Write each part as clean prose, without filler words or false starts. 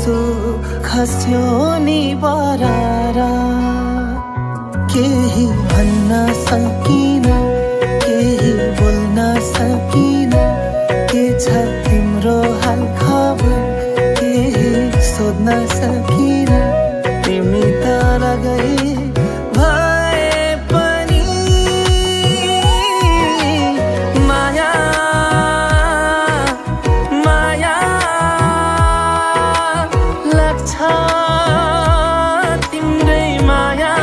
आँसु खस्यो नि बरारा केही भन्न सकिन केही बोल्न सकिन के छ तिम्रो हाल खबर केही सोध्न सकिन तिमी तर गए भए पनि माया माया लाग्छ तिम्रै माया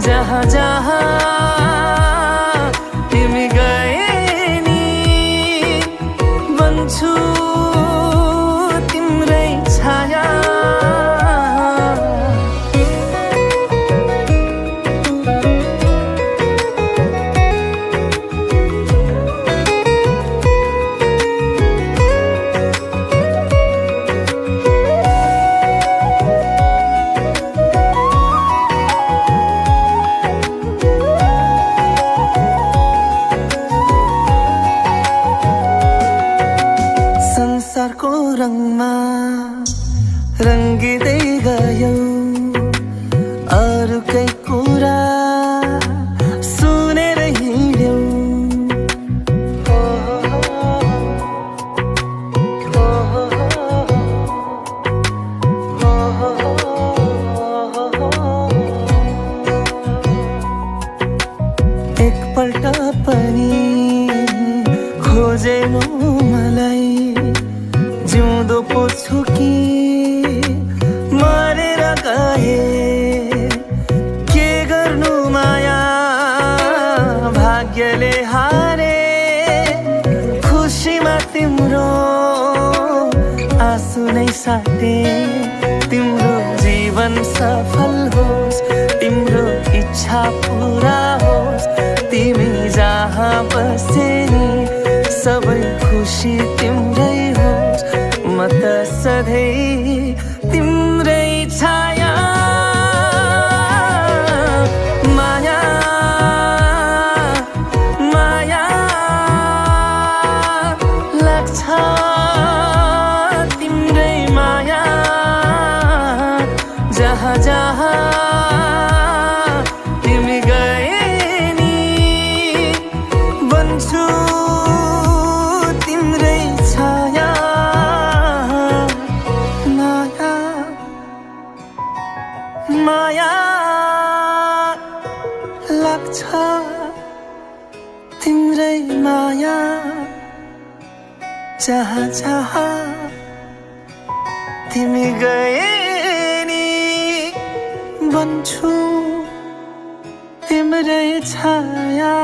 जहाँ जहाँ तिमी गए नि बन्छु तिम्रै छाया संसारको रङमा रङ्गिँदै गयौ अरूकै कुरा सुनेर हिँड्यौ एकपल्ट पनि खोजेनौ मलाई जिउँदो पो छु कि मरेर गए के गर्नु माया भाग्यले हारे खुसीमा तिम्रो आँसु नै साटे तिम्रो जीवन सफल होस् तिम्रो इच्छा पुरा होस् तिमी जहाँ बसे नि सबै खुसी तिम्रै होस् म त सधैँ तिम्रै छाया माया माया लाग्छ तिम्रै माया जहाँ जहाँ तिमी गए नि बन्छु तिम्रै छाया माया लाग्छ तिम्रै माया जहाँ जहाँ तिमी गए नि बन्छु तिम्रै छाया।